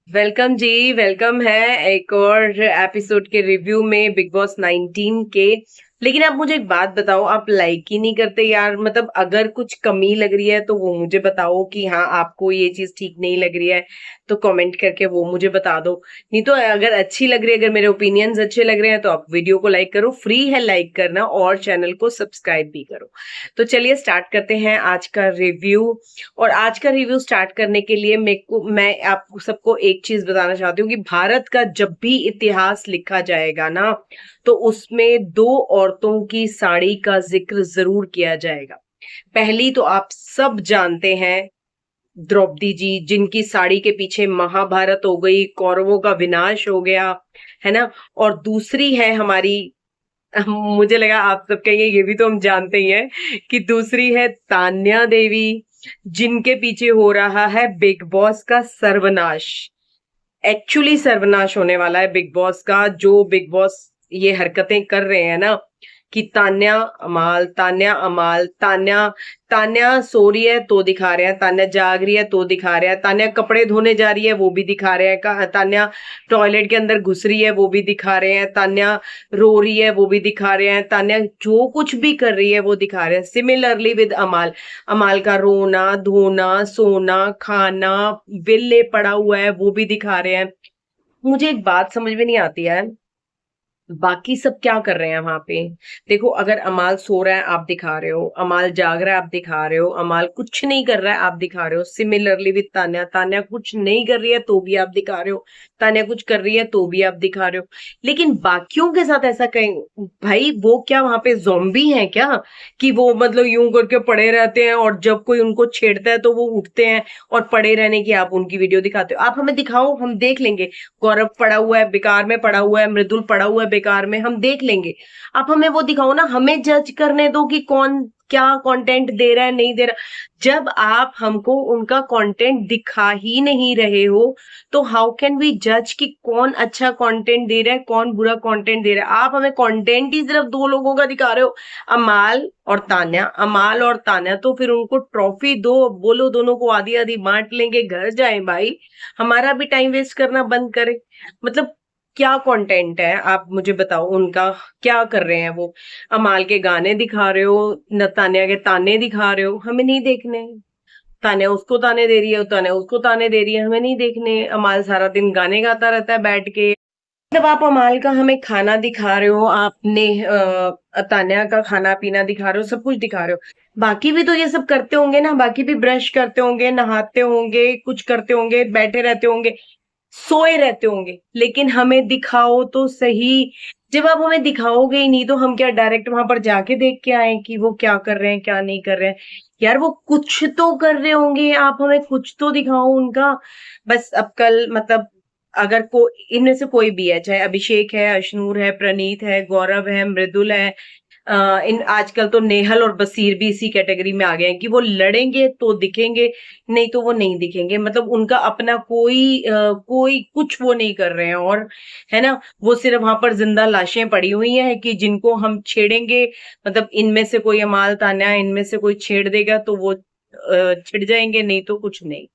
Welcome जी, welcome है एक और एपिसोड के रिव्यू में बिग बॉस 19 के। लेकिन आप मुझे एक बात बताओ, आप लाइक ही नहीं करते यार। मतलब अगर कुछ कमी लग रही है तो वो मुझे बताओ कि हाँ आपको ये चीज ठीक नहीं लग रही है, तो कमेंट करके वो मुझे बता दो। नहीं तो अगर अच्छी लग रही है, अगर मेरे ओपिनियंस अच्छे लग रहे हैं तो आप वीडियो को लाइक करो, फ्री है लाइक करना, और चैनल को सब्सक्राइब भी करो। तो चलिए स्टार्ट करते हैं आज का रिव्यू। और आज का रिव्यू स्टार्ट करने के लिए मैं आप सबको एक चीज बताना चाहती हूँ कि भारत का जब भी इतिहास लिखा जाएगा ना, तो उसमें दो औरतों की साड़ी का जिक्र जरूर किया जाएगा। पहली तो आप सब जानते हैं, द्रौपदी जी, जिनकी साड़ी के पीछे महाभारत हो गई, कौरवों का विनाश हो गया, है ना। और दूसरी है हमारी, मुझे लगा आप सब कहेंगे ये भी तो हम जानते ही हैं, कि दूसरी है तान्या देवी, जिनके पीछे हो रहा है बिग बॉस का सर्वनाश। एक्चुअली सर्वनाश होने वाला है बिग बॉस का, जो बिग बॉस ये हरकतें कर रहे हैं ना, कि तान्या अमाल, तान्या अमाल, तान्या तान्या सो रही है तो दिखा रहे हैं, तान्या जाग रही है तो दिखा रहे हैं, तान्या कपड़े धोने जा रही है वो भी दिखा रहे हैं, तान्या टॉयलेट के अंदर घुस रही है वो भी दिखा रहे हैं, तान्या रो रही है वो भी दिखा रहे हैं, तान्या जो कुछ भी कर रही है वो दिखा रहे हैं। सिमिलरली विद अमाल, अमाल का रोना धोना सोना खाना विले पड़ा हुआ है वो भी दिखा रहे हैं। मुझे एक बात समझ में नहीं आती है, बाकी सब क्या कर रहे हैं वहां पे। देखो, अगर अमाल सो रहा है आप दिखा रहे हो, अमाल जाग रहा है आप दिखा रहे हो, अमाल कुछ नहीं कर रहा है आप दिखा रहे हो। सिमिलरली विद तान्या, तान्या कुछ नहीं कर रही है तो भी आप दिखा रहे हो, तान्या कुछ कर रही है तो भी आप दिखा रहे हो। लेकिन बाकियों के साथ ऐसा कहीं, भाई वो क्या वहां पे ज़ॉम्बी हैं क्या, कि वो मतलब यूं करके पड़े रहते हैं और जब कोई उनको छेड़ता है तो वो उठते हैं, और पड़े रहने की आप उनकी वीडियो दिखाते हो। आप हमें दिखाओ, हम देख लेंगे। गौरव पड़ा हुआ है बेकार में, पड़ा हुआ है मृदुल, पड़ा हुआ है बेकार में, हम देख लेंगे। आप हमें वो दिखाओ ना, हमें जज करने दो कि कौन क्या कंटेंट दे रहा है नहीं दे रहा। जब आप हमको उनका कंटेंट दिखा ही नहीं रहे हो, तो हाउ कैन वी जज कि कौन अच्छा कंटेंट दे रहा है कौन बुरा कंटेंट दे रहा है। आप हमें कंटेंट ही सिर्फ दो लोगों का दिखा रहे हो, अमाल और तान्या। अमाल और तान्या तो फिर उनको ट्रॉफी दो, बोलो दोनों को आधी आधी बांट लेंगे, घर जाएं भाई। हमारा भी टाइम वेस्ट करना बंद करें। मतलब क्या कंटेंट है आप मुझे बताओ उनका, क्या कर रहे हैं वो। अमाल के गाने दिखा रहे हो, न तान्या के ताने दिखा रहे हो, हमें नहीं देखने। तान्या उसको ताने दे रही है, तान्या उसको ताने दे रही है, हमें नहीं देखने। अमाल सारा दिन गाने गाता रहता है बैठ के। मतलब आप अमाल का हमें खाना दिखा रहे हो, आपने तान्या का खाना पीना दिखा रहे हो, सब कुछ दिखा रहे हो। बाकी भी तो ये सब करते होंगे ना, बाकी भी ब्रश करते होंगे, नहाते होंगे, कुछ करते होंगे, बैठे रहते होंगे, सोए रहते होंगे, लेकिन हमें दिखाओ तो सही। जब आप हमें दिखाओगे ही नहीं तो हम क्या डायरेक्ट वहां पर जाके देख के आए कि वो क्या कर रहे हैं क्या नहीं कर रहे हैं। यार वो कुछ तो कर रहे होंगे, आप हमें कुछ तो दिखाओ उनका। बस अब कल मतलब अगर इनमें से कोई भी है, चाहे अभिषेक है, अशनूर है, प्रणीत है, गौरव है, मृदुल है, इन आजकल तो नेहल और बसीर भी इसी कैटेगरी में आ गए हैं कि वो लड़ेंगे तो दिखेंगे, नहीं तो वो नहीं दिखेंगे। मतलब उनका अपना कोई कुछ वो नहीं कर रहे हैं, और है ना, वो सिर्फ वहां पर जिंदा लाशें पड़ी हुई हैं कि जिनको हम छेड़ेंगे। मतलब इनमें से कोई अमाल तान्या इनमें से कोई छेड़ देगा तो वो छिड़ जाएंगे, नहीं तो कुछ नहीं।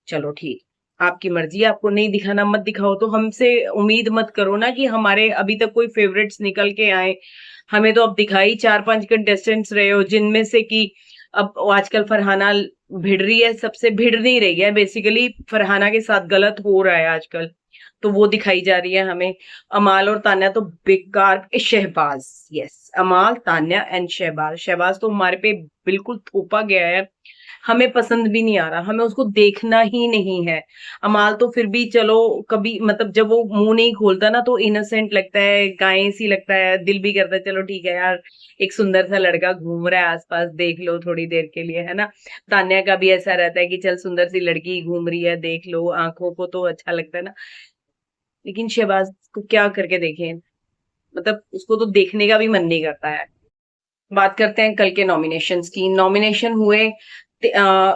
चलो ठीक, आपकी मर्जी, आपको नहीं दिखाना मत दिखाओ। तो हमसे उम्मीद मत करो ना कि हमारे अभी तक कोई फेवरेट्स निकल के आए। हमें तो अब दिखाई 4-5 कंटेस्टेंट्स रहे हो, जिनमें से कि अब आजकल फरहाना भिड़ रही है, सबसे भिड़ नहीं रही है, बेसिकली फरहाना के साथ गलत हो रहा है आजकल, तो वो दिखाई जा रही है हमें। अमाल और तान्या तो बेकार। शहबाज, यस, अमाल तान्या एंड शहबाज। शहबाज तो हमारे पे बिल्कुल थोपा गया है, हमें पसंद भी नहीं आ रहा, हमें उसको देखना ही नहीं है। अमाल तो फिर भी चलो, कभी मतलब जब वो मुंह नहीं खोलता ना तो इनोसेंट लगता है, गाय सी लगता है, दिल भी करता है चलो ठीक है यार, एक सुंदर सा लड़का घूम रहा है आसपास, देख लो थोड़ी देर के लिए, है ना। तान्या का भी ऐसा रहता है कि चल सुंदर सी लड़की घूम रही है, देख लो, आंखों को तो अच्छा लगता है ना। लेकिन शहबाज को क्या करके देखें, मतलब उसको तो देखने का भी मन नहीं करता है। बात करते हैं कल के नॉमिनेशंस की। नॉमिनेशन हुए,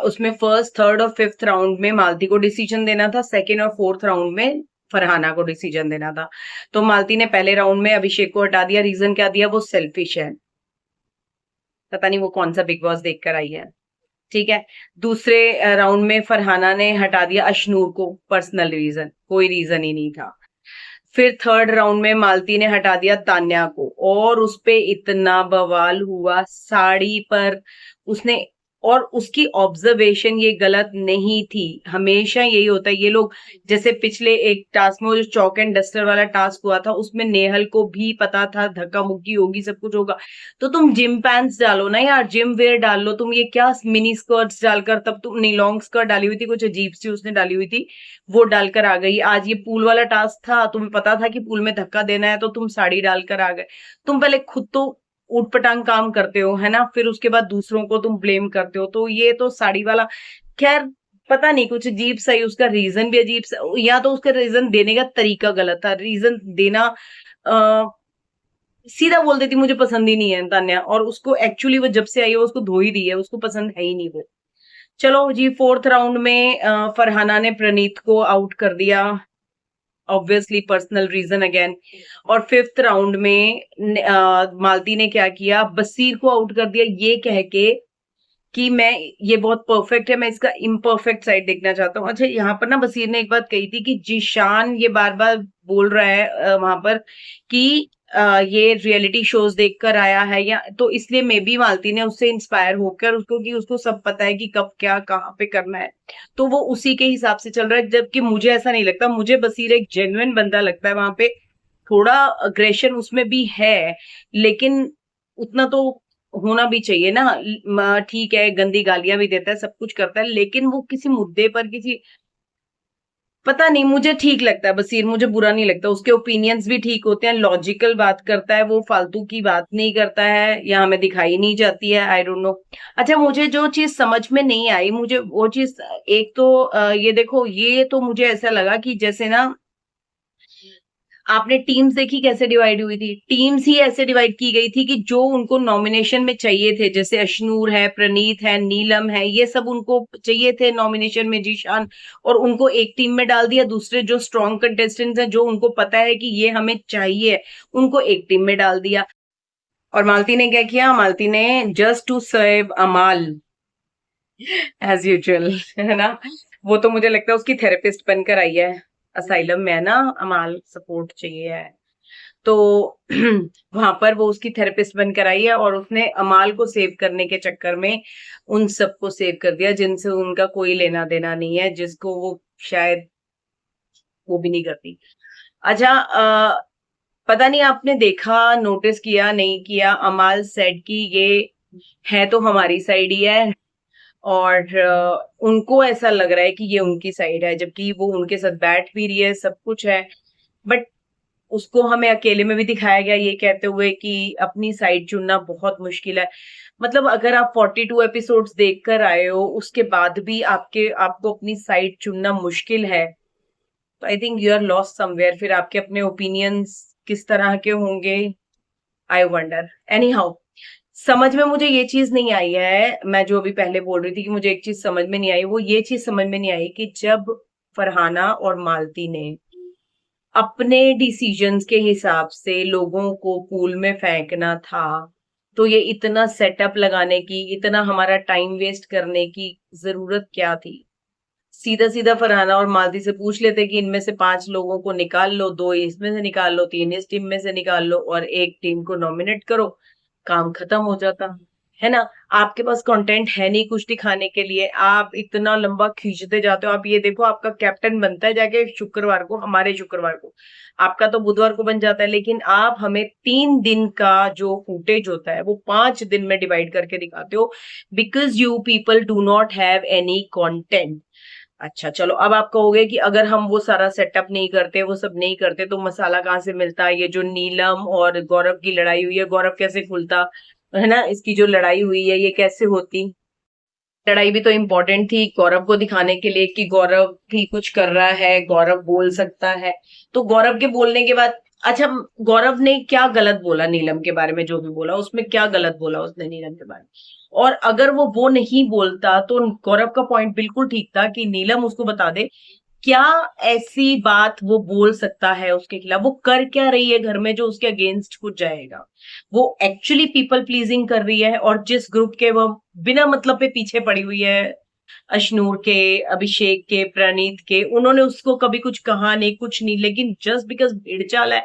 उसमें फर्स्ट थर्ड और फिफ्थ राउंड में मालती को डिसीजन देना था, सेकेंड और फोर्थ राउंड में फरहाना को डिसीजन देना था। तो मालती ने पहले राउंड में अभिषेक को हटा दिया, रीजन क्या दिया, वो सेल्फिश है। पता नहीं वो कौन सा बिग बॉस देख कर आई है। ठीक है। दूसरे राउंड में फरहाना ने हटा दिया अशनूर को, पर्सनल रीजन, कोई रीजन ही नहीं था। फिर थर्ड राउंड में मालती ने हटा दिया तान्या को, और उसपे इतना बवाल हुआ साड़ी पर उसने, और उसकी ऑब्जर्वेशन ये गलत नहीं थी। हमेशा यही होता है, ये लोग जैसे पिछले एक टास्क में वो जो चौक एंड डस्टर वाला टास्क हुआ था, उसमें नेहल को भी पता था धक्का मुक्की होगी, सब कुछ होगा, तो तुम जिम पैंट्स डालो ना यार, जिम वेयर डाल लो। तुम ये क्या मिनी स्कर्ट्स डालकर, तब तुम नहीं लॉन्ग स्कर्ट डाली हुई थी, कुछ अजीब सी उसने डाली हुई थी, वो डालकर आ गई। आज ये पूल वाला टास्क था, तुम्हें पता था कि पूल में धक्का देना है, तो तुम साड़ी डालकर आ गए। तुम पहले खुद तो ऊट पटांग काम करते हो, है ना, फिर उसके बाद दूसरों को तुम ब्लेम करते हो। तो ये तो साड़ी वाला, खैर पता नहीं, कुछ अजीब सा ही, उसका रीजन भी अजीब सा, या तो उसका रीजन देने का तरीका गलत था। रीजन देना सीधा बोल देती मुझे पसंद ही नहीं है तान्या, और उसको एक्चुअली वो जब से आई है उसको धो ही दी है, उसको पसंद है ही नहीं वो। चलो जी, फोर्थ राउंड में फरहाना ने प्रणीत को आउट कर दिया, ऑब्वियसली पर्सनल रीजन अगेन। और फिफ्थ राउंड में मालती ने क्या किया, बसीर को आउट कर दिया, ये कह के कि मैं, ये बहुत परफेक्ट है, मैं इसका इम्परफेक्ट साइड देखना चाहता हूँ। अच्छा, यहाँ पर ना बसीर ने एक बात कही थी कि जीशान ये बार बार बोल रहा है वहां पर कि ये रियलिटी शोज देखकर आया है, या तो इसलिए मे बी मालती ने उससे इंस्पायर होकर उसको, कि उसको सब पता है कि कब क्या कहाँ पे करना है, तो वो उसी के हिसाब से चल रहा है। जबकि मुझे ऐसा नहीं लगता, मुझे बसीर एक जेन्युइन बंदा लगता है। वहां पे थोड़ा अग्रेशन उसमें भी है, लेकिन उतना तो होना भी चाहिए ना। ठीक है, गंदी गालियां भी देता है, सब कुछ करता है, लेकिन वो किसी मुद्दे पर, किसी, पता नहीं, मुझे ठीक लगता है बसीर, मुझे बुरा नहीं लगता। उसके ओपिनियंस भी ठीक होते हैं, लॉजिकल बात करता है, वो फालतू की बात नहीं करता है, या हमें दिखाई नहीं जाती है, आई डोंट नो। अच्छा, मुझे जो चीज समझ में नहीं आई, मुझे वो चीज, एक तो ये देखो, ये तो मुझे ऐसा लगा कि जैसे ना, आपने टीम्स देखी कैसे डिवाइड हुई थी, टीम्स ही ऐसे डिवाइड की गई थी कि जो उनको नॉमिनेशन में चाहिए थे, जैसे अशनूर है, प्रणीत है, नीलम है, ये सब उनको चाहिए थे नॉमिनेशन में, जीशान, और उनको एक टीम में डाल दिया। दूसरे जो स्ट्रॉन्ग कंटेस्टेंट्स हैं, जो उनको पता है कि ये हमें चाहिए, उनको एक टीम में डाल दिया। और मालती ने क्या किया, मालती ने जस्ट टू सर्व अमाल, एज यूजुअल, है ना, वो तो मुझे लगता है उसकी थेरेपिस्ट बनकर आई है, असाइलम में है ना, अमाल सपोर्ट चाहिए है, तो वहां पर वो उसकी थेरेपिस्ट बनकर आई है, और उसने अमाल को सेव करने के चक्कर में उन सबको सेव कर दिया जिनसे उनका कोई लेना देना नहीं है, जिसको वो शायद वो भी नहीं करती। अच्छा, पता नहीं आपने देखा, नोटिस किया नहीं किया, अमाल सेड की ये है तो हमारी साइड ही है, और उनको ऐसा लग रहा है कि ये उनकी साइड है, जबकि वो उनके साथ बैठ भी रही है, सब कुछ है, बट उसको हमें अकेले में भी दिखाया गया ये कहते हुए कि अपनी साइड चुनना बहुत मुश्किल है। मतलब अगर आप 42 एपिसोड्स देखकर आए हो, उसके बाद भी आपको अपनी साइड चुनना मुश्किल है, तो I think you are lost somewhere. फिर आपके अपने ओपिनियंस किस तरह के होंगे, आई वंडर। एनी हाउ, समझ में मुझे ये चीज नहीं आई है, मैं जो अभी पहले बोल रही थी कि मुझे एक चीज समझ में नहीं आई, वो ये चीज समझ में नहीं आई कि जब फरहाना और मालती ने अपने डिसीजंस के हिसाब से लोगों को पूल में फेंकना था, तो ये इतना सेटअप लगाने की, इतना हमारा टाइम वेस्ट करने की जरूरत क्या थी। सीधा सीधा फरहाना और मालती से पूछ लेते कि इनमें से 5 लोगों को निकाल लो, 2 इसमें से निकाल लो, 3 इस टीम में से निकाल लो, और एक टीम को नॉमिनेट करो, काम खत्म हो जाता, है ना। आपके पास कंटेंट है नहीं कुछ दिखाने के लिए, आप इतना लंबा खींचते जाते हो। आप ये देखो, आपका कैप्टन बनता है जाके शुक्रवार को, हमारे शुक्रवार को, आपका तो बुधवार को बन जाता है, लेकिन आप हमें 3 दिन का जो फुटेज होता है वो 5 दिन में डिवाइड करके दिखाते हो, because you people do not have any content. अच्छा चलो, अब आप कहोगे कि अगर हम वो सारा सेटअप नहीं करते, वो सब नहीं करते, तो मसाला कहाँ से मिलता? ये जो नीलम और गौरव की लड़ाई हुई है, गौरव कैसे खुलता, है ना, इसकी जो लड़ाई हुई है ये कैसे होती? लड़ाई भी तो इम्पोर्टेंट थी गौरव को दिखाने के लिए कि गौरव भी कुछ कर रहा है, गौरव बोल सकता है। तो गौरव के बोलने के बाद, अच्छा, गौरव ने क्या गलत बोला नीलम के बारे में? जो भी बोला उसमें क्या गलत बोला उसने नीलम के बारे में? और अगर वो नहीं बोलता तो गौरव का पॉइंट बिल्कुल ठीक था कि नीलम उसको बता दे क्या ऐसी बात वो बोल सकता है उसके खिलाफ? वो कर क्या रही है घर में जो उसके अगेंस्ट कुछ जाएगा? वो एक्चुअली पीपल प्लीजिंग कर रही है, और जिस ग्रुप के वो बिना मतलब पे पीछे पड़ी हुई है, अशनूर के, अभिषेक के, प्रणीत के, उन्होंने उसको कभी कुछ कहा नहीं, कुछ नहीं, लेकिन जस्ट बिकॉज भेड़ चाल है,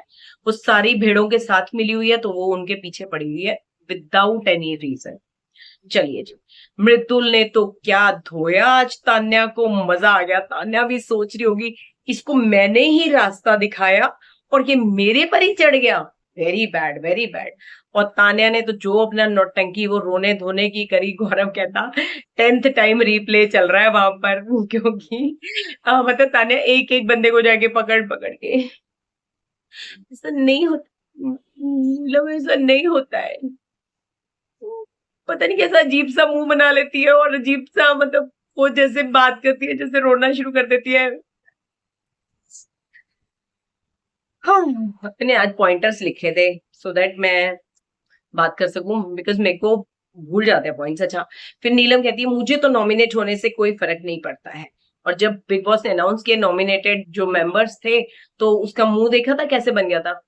वो सारी भेड़ों के साथ मिली हुई है, तो वो उनके पीछे पड़ी हुई है विदाउट एनी रीजन। चलिए जी, मृदुल ने तो क्या धोया आज तान्या को, मजा आ गया। तान्या भी सोच रही होगी इसको मैंने ही रास्ता दिखाया और ये मेरे पर ही चढ़ गया। Very bad, very bad. और तान्या ने तो जो अपना नौटंकी वो रोने धोने की करी, गौरव कहता 10th टाइम रिप्ले चल रहा है वहां पर क्योंकि मतलब तान्या एक एक बंदे को जाके पकड़ पकड़ के, ऐसा नहीं होता, मतलब ऐसा नहीं होता है। पता नहीं कैसा अजीब सा मुंह बना लेती है और अजीब सा मतलब वो जैसे बात करती है जैसे रोना शुरू कर देती है। हाँ, अपने आज पॉइंटर्स लिखे थे सो दैट मैं बात कर सकूं, बिकॉज मेरे को भूल जाते हैं पॉइंट्स। अच्छा, फिर नीलम कहती है मुझे तो नॉमिनेट होने से कोई फर्क नहीं पड़ता है। और जब बिग बॉस ने अनाउंस किया नॉमिनेटेड जो मेंबर्स थे, तो उसका मुंह देखा था कैसे बन गया था,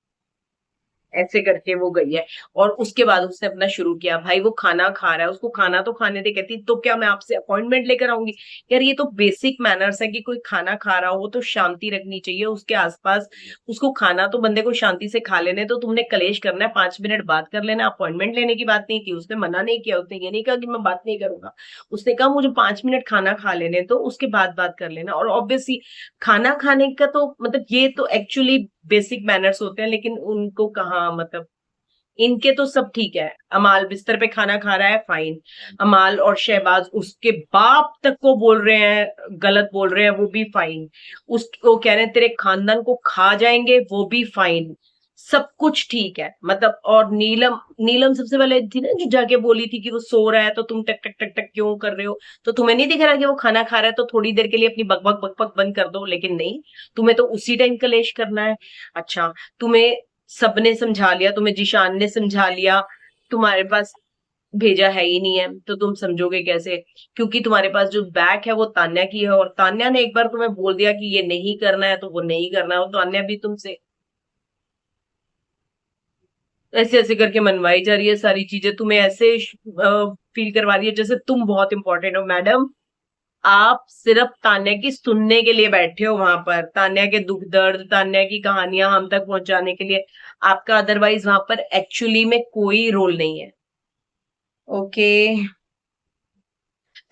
ऐसे करके वो गई है। और उसके बाद उसने अपना शुरू किया, भाई वो खाना खा रहा है, उसको खाना तो खाने दे। कहती तो क्या मैं आपसे अपॉइंटमेंट लेकर आऊंगी? यार ये तो बेसिक मैनर्स है कि कोई खाना खा रहा हो तो शांति रखनी चाहिए उसके आसपास, उसको खाना तो बंदे को शांति से खा लेने। तो तुमने कलेश करना है, 5 मिनट बात कर लेना, अपॉइंटमेंट लेने की बात नहीं की। उसने मना नहीं किया, उसने ये नहीं कहा कि मैं बात नहीं करूंगा, उसने कहा मुझे 5 मिनट खाना खा लेने तो उसके बाद बात कर लेना। और ऑब्वियसली खाना खाने का तो मतलब ये तो एक्चुअली बेसिक मैनर्स होते हैं, लेकिन उनको कहाँ मतलब इनके तो सब ठीक है। अमाल बिस्तर पे खाना खा रहा है, फाइन। अमाल और शहबाज उसके बाप तक को बोल रहे हैं, गलत बोल रहे हैं, वो भी फाइन। उसको कह रहे हैं तेरे खानदान को खा जाएंगे, वो भी फाइन। सब कुछ ठीक है मतलब। और नीलम, नीलम सबसे पहले थी ना जो जाके बोली थी कि वो सो रहा है तो तुम टक टक टक टक क्यों कर रहे हो? तो तुम्हें नहीं दिख रहा कि वो खाना खा रहा है, तो थोड़ी देर के लिए अपनी बकबक बकबक बंद कर दो। लेकिन नहीं, तुम्हें तो उसी टाइम कलेश करना है। अच्छा, तुम्हें सबने समझा लिया, तुम्हें जिशान ने समझा लिया, तुम्हारे पास भेजा है ही नहीं है, तो तुम समझोगे कैसे? क्योंकि तुम्हारे पास जो बैक है वो तान्या की है, और तान्या ने एक बार तुम्हें बोल दिया कि ये नहीं करना है तो वो नहीं करना है। और तान्या भी तुमसे ऐसे ऐसे करके मनवाई जा रही है सारी चीजें, तुम्हें ऐसे फील करवा रही है जैसे तुम बहुत इंपॉर्टेंट हो। मैडम, आप सिर्फ तान्या की सुनने के लिए बैठे हो वहां पर, तान्या के दुख दर्द, तान्या की कहानियां हम तक पहुंचाने के लिए। आपका अदरवाइज वहां पर एक्चुअली में कोई रोल नहीं है। ओके,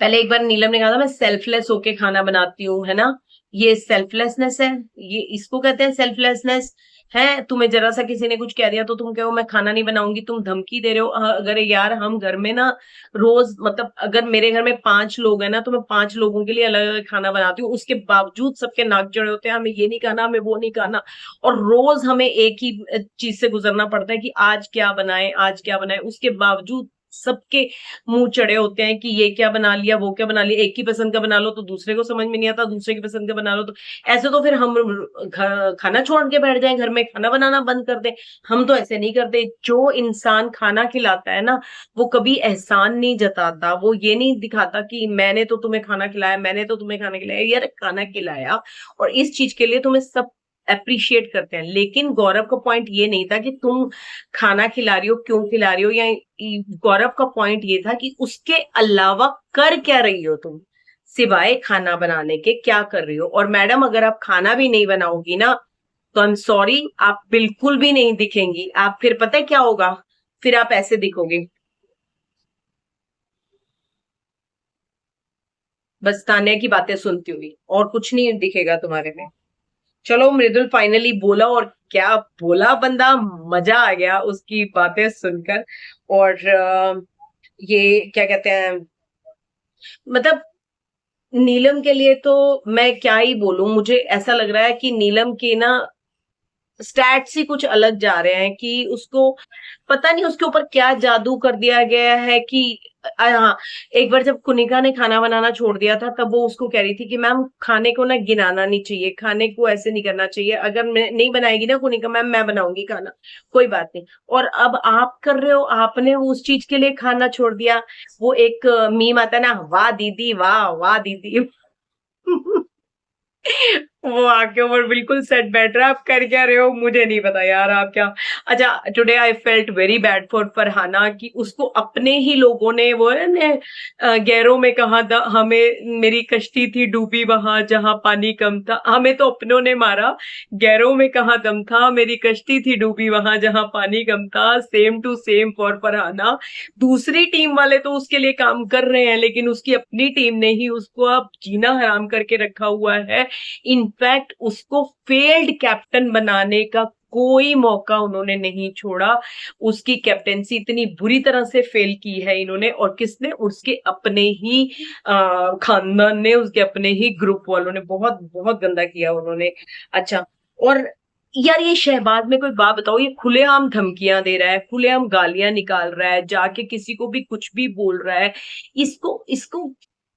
पहले एक बार नीलम ने कहा था मैं सेल्फलेस होके खाना बनाती हूँ, है ना? ये सेल्फलेसनेस है, ये इसको कहते हैं सेल्फलेसनेस। है तुम्हें जरा सा किसी ने कुछ कह दिया तो तुम कहो मैं खाना नहीं बनाऊंगी, तुम धमकी दे रहे हो। अगर यार हम घर में ना रोज मतलब अगर मेरे घर में 5 लोग हैं ना, तो मैं 5 लोगों के लिए अलग अलग खाना बनाती हूँ, उसके बावजूद सबके नाक जड़े होते हैं, हमें ये नहीं खाना, हमें वो नहीं खाना। और रोज हमें एक ही चीज से गुजरना पड़ता है कि आज क्या बनाए, आज क्या बनाए। उसके बावजूद सबके मुंह चढ़े होते हैं कि ये क्या बना लिया, वो क्या बना लिया। एक ही पसंद का बना लो तो दूसरे को समझ में नहीं आता, दूसरे की पसंद का बना लो तो ऐसे। तो फिर हम खाना छोड़ के बैठ जाएं, घर में खाना बनाना बंद कर दें? हम तो ऐसे नहीं करते। जो इंसान खाना खिलाता है ना, वो कभी एहसान नहीं जताता, वो ये नहीं दिखाता कि मैंने तो तुम्हें खाना खिलाया, मैंने तो तुम्हें खाना खिलाया। यार खाना खिलाया और इस चीज के लिए तुम्हें सब अप्रिशिएट करते हैं। लेकिन गौरव का पॉइंट ये नहीं था कि तुम खाना खिला रही हो, क्यों खिला रही हो, या गौरव का पॉइंट ये था कि उसके अलावा कर क्या रही हो तुम, सिवाय खाना बनाने के क्या कर रही हो? और मैडम अगर आप खाना भी नहीं बनाओगी ना, तो आई एम सॉरी, आप बिल्कुल भी नहीं दिखेंगी। आप फिर पता है क्या होगा? फिर आप ऐसे दिखोगे, बस तान्या की बातें सुनती हुई, और कुछ नहीं दिखेगा तुम्हारे में। चलो, मृदुल फाइनली बोला, और क्या बोला बंदा, मजा आ गया उसकी बातें सुनकर। और ये क्या कहते हैं, मतलब नीलम के लिए तो मैं क्या ही बोलूं। मुझे ऐसा लग रहा है कि नीलम के ना स्टैट्स ही कुछ अलग जा रहे हैं, कि उसको पता नहीं उसके ऊपर क्या जादू कर दिया गया है कि हाँ, एक बार जब कुनिका ने खाना बनाना छोड़ दिया था, तब वो उसको कह रही थी कि मैम खाने को ना गिनाना नहीं चाहिए, खाने को ऐसे नहीं करना चाहिए, अगर मैं नहीं बनाएगी ना कुनिका मैम, मैं बनाऊंगी खाना, कोई बात नहीं। और अब आप कर रहे हो, आपने उस चीज के लिए खाना छोड़ दिया। वो एक मीम आता है ना, वाह दीदी, वाह वाह दीदी वो आके ऊपर बिल्कुल सेट बैठ रहा है, आप कर क्या रहे हो मुझे नहीं पता यार आप क्या। अच्छा, today I felt very bad for Farhana कि उसको अपने ही लोगों ने वो है ना गैरों में कहा था हमें, मेरी कश्ती थी डूबी वहां जहां पानी कम था, हमें तो अपनों ने मारा, गैरों में कहा दम था, मेरी कश्ती थी डूबी वहां जहां पानी कम था। Same to same for Farhana. दूसरी टीम वाले तो उसके लिए काम कर रहे हैं, लेकिन उसकी अपनी टीम ने ही उसको अब जीना हराम करके रखा हुआ है। इनफैक्ट उसको फेल्ड कैप्टन बनाने का कोई मौका उन्होंने नहीं छोड़ा। उसकी कैप्टेंसी इतनी बुरी तरह से फेल की है इन्होंने, और किसने, उसके अपने ही खानदान ने, उसके अपने ही ग्रुप वालों ने बहुत बहुत गंदा किया उन्होंने। अच्छा, और यार ये शहबाज में कोई बात बताओ, ये खुलेआम धमकियां दे रहा है, खुलेआम गालियां निकाल रहा है, जाके किसी को भी कुछ भी बोल रहा है। इसको इसको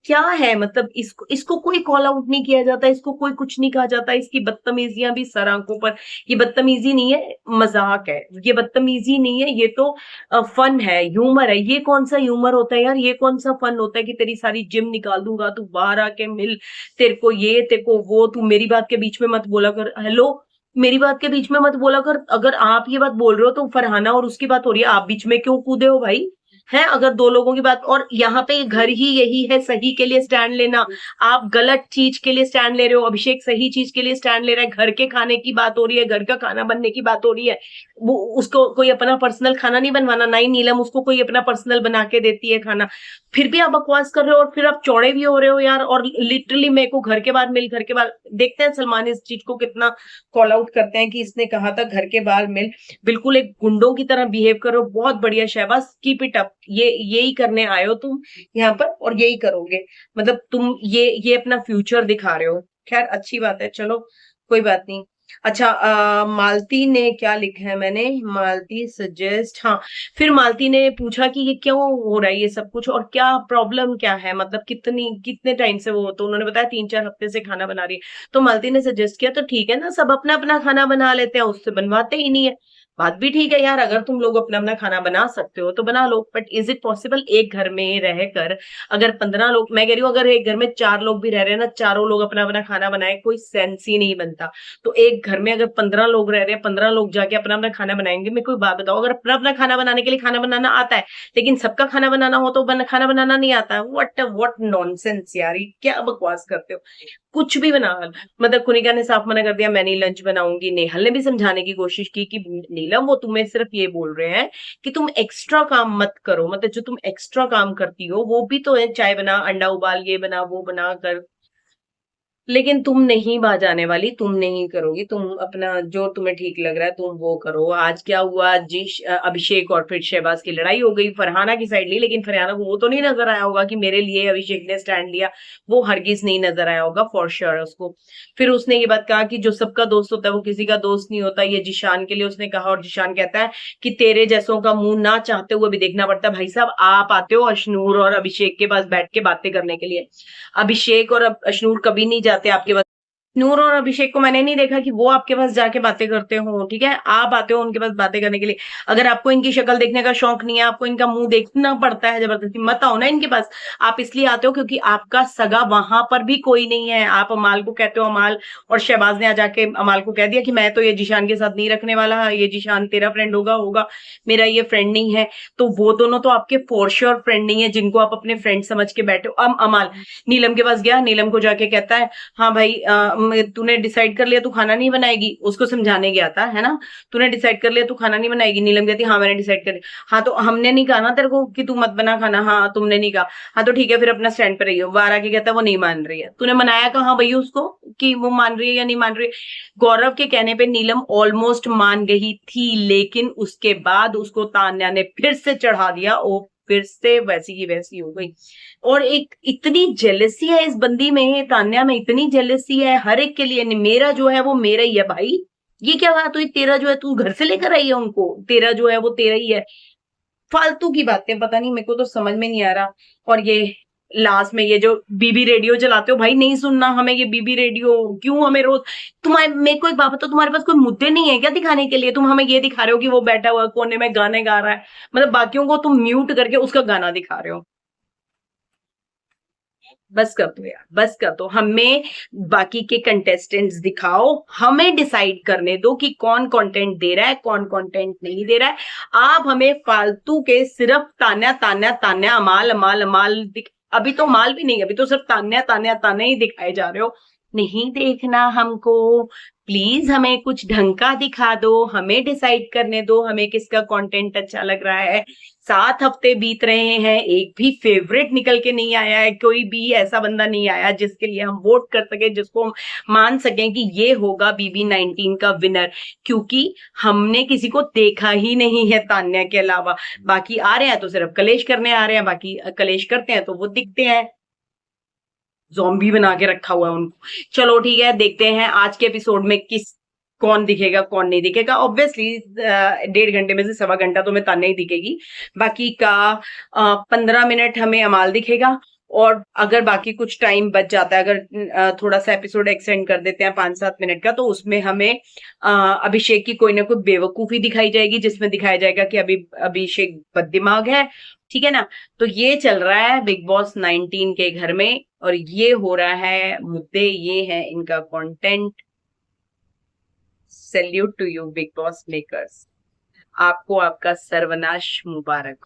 क्या है, मतलब इसको इसको कोई कॉल आउट नहीं किया जाता, इसको कोई कुछ नहीं कहा जाता। इसकी बदतमीजियां भी सर आंखों पर। ये बदतमीजी नहीं है, मजाक है। ये बदतमीजी नहीं है, ये तो फन है, ह्यूमर है। ये कौन सा ह्यूमर होता है यार, ये कौन सा फन होता है कि तेरी सारी जिम निकाल दूंगा, तू बाहर आके मिल, तेरे को ये तेरे को वो, तू मेरी बात के बीच में मत बोला कर। हेलो, मेरी बात के बीच में मत बोला कर। अगर आप ये बात बोल रहे हो तो फरहाना और उसकी बात हो रही है, आप बीच में क्यों कूदे हो भाई? है अगर दो लोगों की बात, और यहाँ पे घर ही यही है सही के लिए स्टैंड लेना। आप गलत चीज के लिए स्टैंड ले रहे हो, अभिषेक सही चीज के लिए स्टैंड ले रहा है। घर के खाने की बात हो रही है, घर का खाना बनने की बात हो रही है। वो उसको कोई अपना पर्सनल खाना नहीं बनवाना, ना ही नीलम उसको कोई अपना पर्सनल बना के देती है खाना। फिर भी आप बकवास कर रहे हो, और फिर आप चौड़े भी हो रहे हो यार। और लिटरली मेरे को घर के बाहर मिल, घर के बाहर देखते हैं सलमान इस चीज को कितना कॉल आउट करते हैं कि इसने कहा था घर के बाहर मिल। बिल्कुल एक गुंडों की तरह बिहेव करो, बहुत बढ़िया शहबाज, कीप इट अप। ये यही करने आए हो तुम यहाँ पर, और यही करोगे। मतलब तुम ये अपना फ्यूचर दिखा रहे हो। खैर अच्छी बात है, चलो कोई बात नहीं। अच्छा, मालती ने क्या लिखा है, मैंने मालती सजेस्ट, हाँ। फिर मालती ने पूछा कि ये क्यों हो रहा है ये सब कुछ, और क्या प्रॉब्लम क्या है, मतलब कितने टाइम से वो, तो उन्होंने बताया 3-4 हफ्ते से खाना बना रही है। तो मालती ने सजेस्ट किया तो ठीक है ना, सब अपना अपना खाना बना लेते हैं, उससे बनवाते ही नहीं है। बात भी ठीक है यार, अगर तुम लोग अपना अपना खाना बना सकते हो तो बना लो, बट इज इट पॉसिबल एक घर में रहकर, अगर 15 लोग, मैं कह रही हूँ अगर एक घर में 4 लोग भी रह रहे हैं ना, चारों लोग अपना अपना खाना बनाए, कोई सेंस ही नहीं बनता। तो एक घर में अगर 15 लोग रह रहे हैं, 15 लोग जाके अपना अपना खाना बनाएंगे। मैं कोई बात बताओ, अगर अपना अपना खाना बनाने के लिए खाना बनाना आता है, लेकिन सबका खाना बनाना हो तो खाना बनाना नहीं आता है, व्हाट नॉनसेंस यार, ये क्या बकवास करते हो। कुछ भी बना, मतलब कुनिका ने साफ मना कर दिया, मैं नहीं लंच बनाऊंगी। नेहल ने भी समझाने की कोशिश की कि नीलम वो तुम्हें सिर्फ ये बोल रहे हैं कि तुम एक्स्ट्रा काम मत करो, मतलब जो तुम एक्स्ट्रा काम करती हो वो भी तो है, चाय बना, अंडा उबाल, ये बना वो बना कर। लेकिन तुम नहीं बाज आने वाली, तुम नहीं करोगी, तुम अपना जो तुम्हें ठीक लग रहा है तुम वो करो। आज क्या हुआ जी, अभिषेक और फिर शहबाज की लड़ाई हो गई, फरहाना की साइड ली, लेकिन फरहाना को वो तो नहीं नजर आया होगा कि मेरे लिए अभिषेक ने स्टैंड लिया। वो हरगिज नहीं नजर आया होगा फॉर श्योर उसको। फिर उसने ये बात कहा कि जो सबका दोस्त होता है वो किसी का दोस्त नहीं होता, ये जिशान के लिए उसने कहा, और जिशान कहता है कि तेरे जैसों का मुंह ना चाहते हुए भी देखना पड़ता है। भाई साहब, आप आते हो अशनूर और अभिषेक के पास बैठ के बातें करने के लिए, अभिषेक और अशनूर कभी नहीं जाते आपके पास। नूर और अभिषेक को मैंने नहीं देखा कि वो आपके पास जाके बातें करते हो, ठीक है? आप आते हो उनके पास बातें करने के लिए। अगर आपको इनकी शक्ल देखने का शौक नहीं है, आपको इनका मुंह देखना पड़ता है जबरदस्ती, मत आओ ना इनके पास। आप इसलिए आते हो क्योंकि आपका सगा वहां पर भी कोई नहीं है। आप अमाल को कहते हो, अमाल और शहबाज ने आ जाके अमाल को कह दिया कि मैं तो ये जीशान के साथ नहीं रखने वाला, ये जीशान तेरा फ्रेंड होगा होगा मेरा ये फ्रेंड नहीं है। तो वो दोनों तो आपके फॉर श्योर फ्रेंड नहीं है, जिनको आप अपने फ्रेंड समझ के बैठे हो। अमाल नीलम के पास गया, नीलम को जाके कहता है, हाँ भाई तूने डिसाइड कर लिया तू खाना नहीं बनाएगी, उसको समझाने गया था, है ना? तूने डिसाइड कर लिया तू खाना नहीं बनाएगी। नीलम कहती हाँ मैंने डिसाइड कर लिया। हाँ तो हमने नहीं कहा ना तेरे को कि तू मत बना खाना, हाँ तुमने नहीं कहा, हाँ तो ठीक है फिर अपना स्टैंड पे रही हो। बाहर आके कहता है वो नहीं मान रही है। तूने मनाया कहाँ भैया उसको कि वो मान रही है या नहीं मान रही है? गौरव के कहने पे नीलम ऑलमोस्ट मान गई थी, लेकिन उसके बाद उसको तान्या ने फिर से चढ़ा दिया, वो फिर से वैसी की वैसी हो गई। और एक इतनी जेलसी है इस बंदी में, तान्या में इतनी जेलसी है हर एक के लिए। मेरा जो है वो मेरा ही है भाई, ये क्या बात हुई? तेरा जो है तू घर से लेकर आई है उनको, तेरा जो है वो तेरा ही है। फालतू की बातें, पता नहीं मेरे को तो समझ में नहीं आ रहा। और ये लास्ट में ये जो बीबी रेडियो चलाते हो, भाई नहीं सुनना हमें ये बीबी रेडियो, क्यों हमें रोज तुम्हारे, मेरे को एक बात बताओ, तुम्हारे पास कोई मुद्दे नहीं है क्या दिखाने के लिए? तुम हमें ये दिखा रहे हो कि वो बैठा हुआ कोने में गाने गा रहा है, मतलब बाकियों को तुम म्यूट करके उसका गाना दिखा रहे हो। बस कर दो यार, बस कर दो। हमें बाकी के कंटेस्टेंट्स दिखाओ, हमें डिसाइड करने दो कि कौन कंटेंट दे रहा है, कौन कंटेंट नहीं दे रहा है। आप हमें फालतू के सिर्फ तान्या तान्या तान्या, अमाल अमाल अमाल अभी तो अमाल भी नहीं, अभी तो सिर्फ तान्या तान्या तान्या ही दिखाए जा रहे हो। नहीं देखना हमको। प्लीज हमें कुछ ढंग का दिखा दो, हमें डिसाइड करने दो हमें किसका कंटेंट अच्छा लग रहा है। 7 हफ्ते बीत रहे हैं, एक भी फेवरेट निकल के नहीं आया है, कोई भी ऐसा बंदा नहीं आया जिसके लिए हम वोट कर सके, जिसको हम मान सकें कि ये होगा BB19 का विनर। क्योंकि हमने किसी को देखा ही नहीं है तान्या के अलावा। बाकी आ रहे हैं तो सिर्फ कलेश करने आ रहे हैं, बाकी कलेश करते हैं तो वो दिखते हैं, ज़ॉम्बी बना के रखा हुआ है उनको। चलो ठीक है, देखते हैं आज के एपिसोड में किस कौन दिखेगा कौन नहीं दिखेगा। ऑब्वियसली 1.5 घंटे में से सवा घंटा तो मैं तान्या ही दिखेगी, बाकी का 15 मिनट हमें अमाल दिखेगा। और अगर बाकी कुछ टाइम बच जाता है, अगर थोड़ा सा एपिसोड एक्सटेंड कर देते हैं 5-7 मिनट का, तो उसमें हमें अभिषेक की कोई ना कोई बेवकूफी दिखाई जाएगी, जिसमें दिखाया जाएगा कि अभी अभिषेक बददिमाग है। ठीक है ना। तो ये चल रहा है बिग बॉस 19 के घर में, और ये हो रहा है मुद्दे, ये है इनका content. Salute to you Bigg Boss makers, आपको आपका सर्वनाश मुबारक।